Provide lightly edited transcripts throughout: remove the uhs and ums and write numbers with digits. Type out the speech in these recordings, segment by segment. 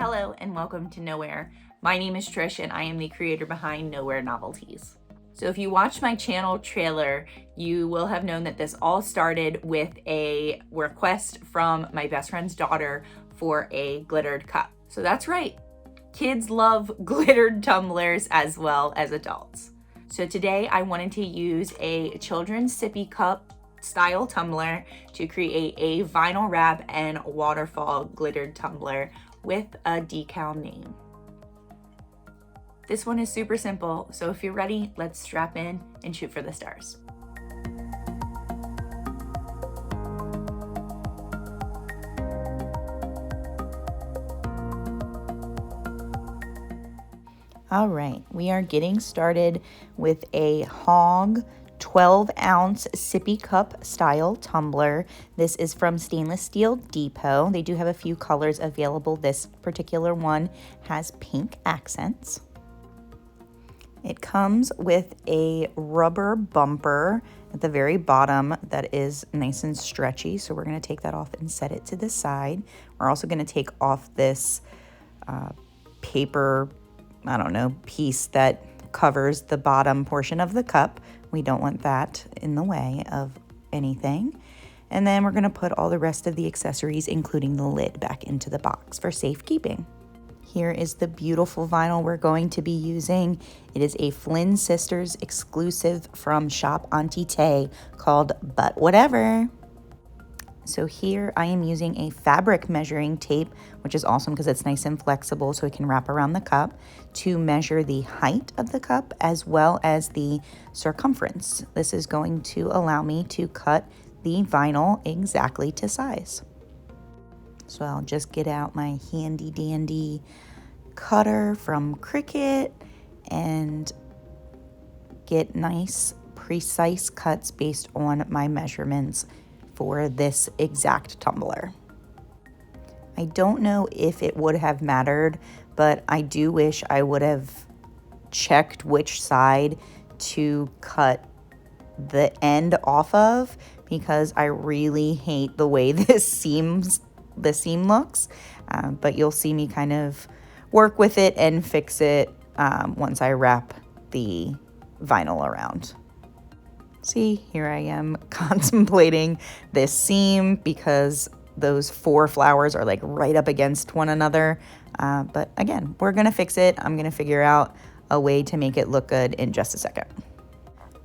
Hello and welcome to Nowhere. My name is Trish and I am the creator behind Nowhere Novelties. So if you watched my channel trailer, you will have known that this all started with a request from my best friend's daughter for a glittered cup. So that's right, kids love glittered tumblers as well as adults. So today I wanted to use a children's sippy cup style tumbler to create a vinyl wrap and waterfall glittered tumbler with a decal name. This one is super simple, so if you're ready, let's strap in and shoot for the stars. All right, we are getting started with a Hog 12-ounce sippy cup style tumbler. This is from Stainless Steel Depot. They do have a few colors available. This particular one has pink accents. It comes with a rubber bumper at the very bottom that is nice and stretchy. So we're going to take that off and set it to the side. We're also going to take off this paper, piece that covers the bottom portion of the cup. We don't want that in the way of anything. And then we're going to put all the rest of the accessories, including the lid, back into the box for safekeeping. Here is the beautiful vinyl we're going to be using. It is a Flynn Sisters exclusive from Shop Auntie Tay called But Whatever. So here I am using a fabric measuring tape, which is awesome because it's nice and flexible so it can wrap around the cup, to measure the height of the cup as well as the circumference. This is going to allow me to cut the vinyl exactly to size. So I'll just get out my handy dandy cutter from Cricut and get nice precise cuts based on my measurements for this exact tumbler. I don't know if it would have mattered, but I do wish I would have checked which side to cut the end off of, because I really hate the way the seam looks. But you'll see me kind of work with it and fix it once I wrap the vinyl around. See, here I am contemplating this seam because those 4 flowers are like right up against one another. But again, we're gonna fix it. I'm gonna figure out a way to make it look good in just a second.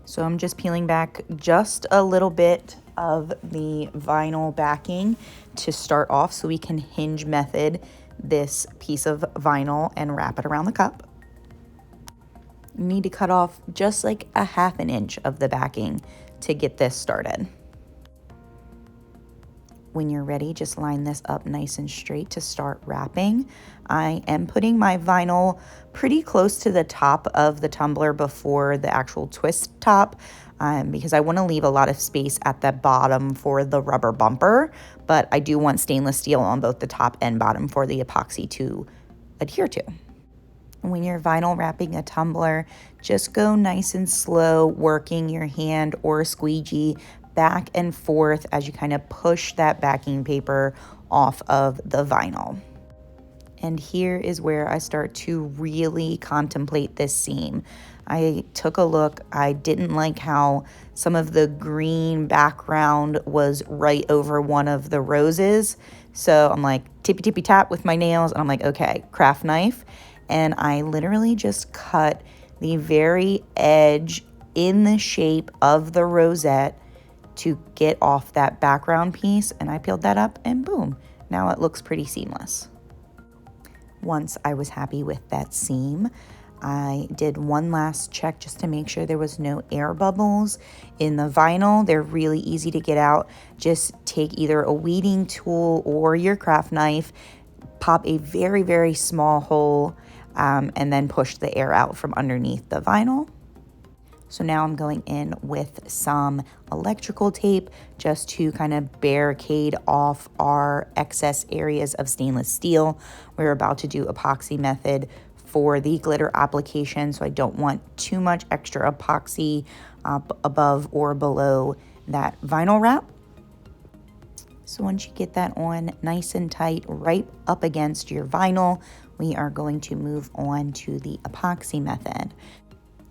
So I'm just peeling back just a little bit of the vinyl backing to start off so we can hinge method this piece of vinyl and wrap it around the cup. You need to cut off just like a 1/2 inch of the backing to get this started. When you're ready, just line this up nice and straight to start wrapping. I am putting my vinyl pretty close to the top of the tumbler before the actual twist top, because I want to leave a lot of space at the bottom for the rubber bumper, but I do want stainless steel on both the top and bottom for the epoxy to adhere to. When you're vinyl wrapping a tumbler, just go nice and slow, working your hand or squeegee back and forth as you kind of push that backing paper off of the vinyl. And here is where I start to really contemplate this seam. I took a look. I didn't like how some of the green background was right over one of the roses. So I'm like, tippy tippy tap with my nails, and I'm like, okay, craft knife. And I literally just cut the very edge in the shape of the rosette to get off that background piece. And I peeled that up and boom, now it looks pretty seamless. Once I was happy with that seam, I did one last check just to make sure there was no air bubbles in the vinyl. They're really easy to get out. Just take either a weeding tool or your craft knife, pop a very, very small hole, and then push the air out from underneath the vinyl. So now I'm going in with some electrical tape just to kind of barricade off our excess areas of stainless steel. We're about to do epoxy method for the glitter application, so I don't want too much extra epoxy above or below that vinyl wrap. So once you get that on nice and tight, right up against your vinyl, we are going to move on to the epoxy method.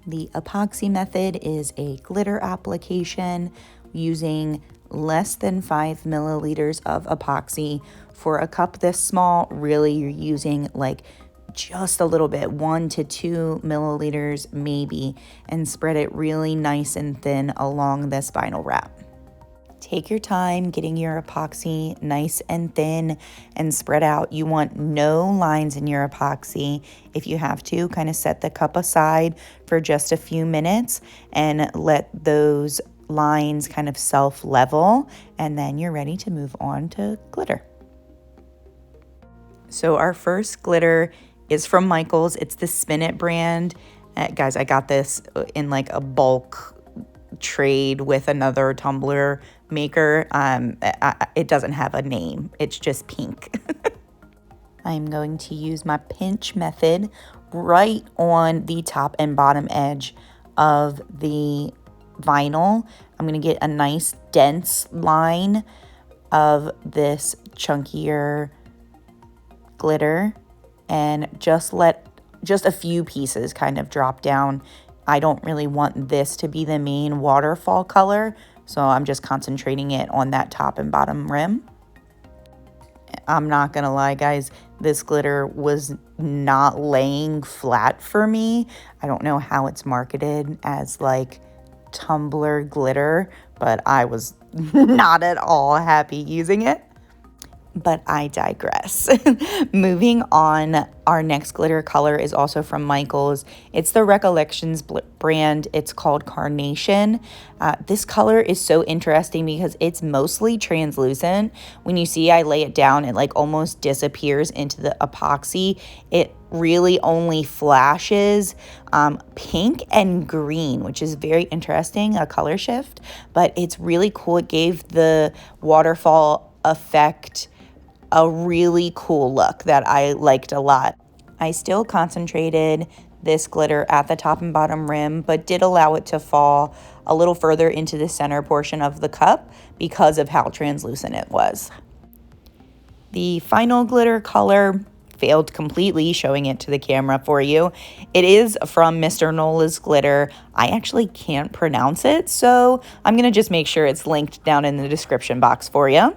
The epoxy method is a glitter application using less than 5 milliliters of epoxy. For a cup this small, really you're using like just a little bit, 1 to 2 milliliters maybe, and spread it really nice and thin along this vinyl wrap. Take your time getting your epoxy nice and thin and spread out. You want no lines in your epoxy. If you have to, kind of set the cup aside for just a few minutes and let those lines kind of self-level, and then you're ready to move on to glitter. So our first glitter is from Michaels. It's the Spin It brand. Guys, I got this in like a bulk trade with another tumbler maker. It doesn't have a name. It's just pink. I'm going to use my pinch method right on the top and bottom edge of the vinyl. I'm going to get a nice dense line of this chunkier glitter and just let a few pieces kind of drop down. I don't really want this to be the main waterfall color, so I'm just concentrating it on that top and bottom rim. I'm not gonna lie, guys, this glitter was not laying flat for me. I don't know how it's marketed as like tumbler glitter, but I was not at all happy using it. But I digress. Moving on, our next glitter color is also from Michaels. It's the Recollections brand. It's called Carnation. This color is so interesting because it's mostly translucent. When you see I lay it down, it like almost disappears into the epoxy. It really only flashes pink and green, which is very interesting, a color shift, but it's really cool. It gave the waterfall effect a really cool look that I liked a lot. I still concentrated this glitter at the top and bottom rim, but did allow it to fall a little further into the center portion of the cup because of how translucent it was. The final glitter color failed completely, showing it to the camera for you. It is from Mr. Nola's glitter. I actually can't pronounce it, so I'm gonna just make sure it's linked down in the description box for you.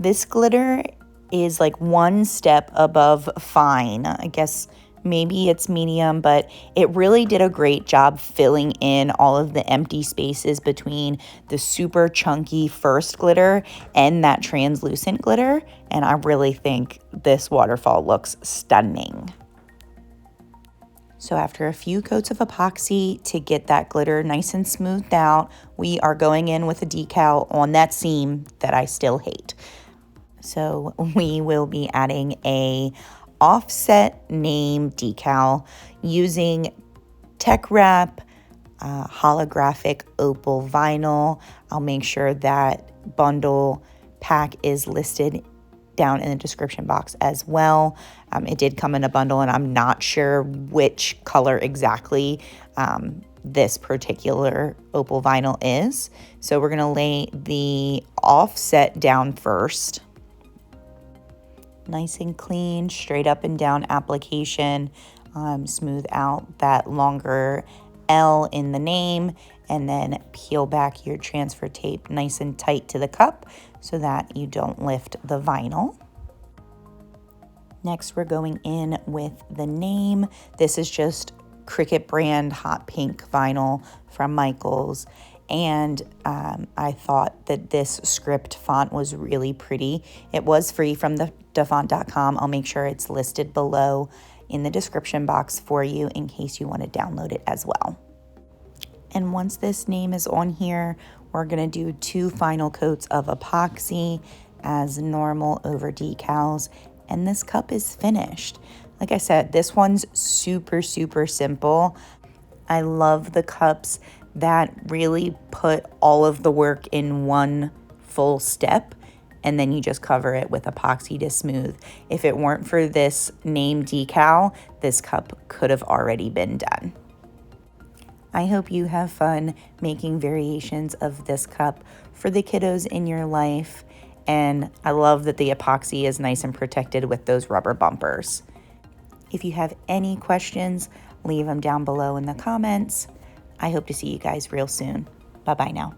This glitter is like one step above fine. I guess maybe it's medium, but it really did a great job filling in all of the empty spaces between the super chunky first glitter and that translucent glitter. And I really think this waterfall looks stunning. So after a few coats of epoxy to get that glitter nice and smoothed out, we are going in with a decal on that seam that I still hate. So we will be adding a offset name decal using Teckwrap holographic opal vinyl. I'll make sure that bundle pack is listed down in the description box as well. It did come in a bundle, and I'm not sure which color exactly this particular opal vinyl is. So we're gonna lay the offset down first. Nice and clean, straight up and down application. Smooth out that longer L in the name, and then peel back your transfer tape nice and tight to the cup so that you don't lift the vinyl. Next, we're going in with the name. This is just Cricut brand hot pink vinyl from Michaels. And I thought that this script font was really pretty. It was free from the dafont.com. I'll make sure it's listed below in the description box for you in case you want to download it as well. And once this name is on here, we're going to do 2 final coats of epoxy as normal over decals, and this cup is finished. Like I said, this one's super, super simple. I love the cups that really put all of the work in one full step, and then you just cover it with epoxy to smooth. If it weren't for this name decal, this cup could have already been done. I hope you have fun making variations of this cup for the kiddos in your life, And I love that the epoxy is nice and protected with those rubber bumpers. If you have any questions, leave them down below in the comments. I hope to see you guys real soon. Bye-bye now.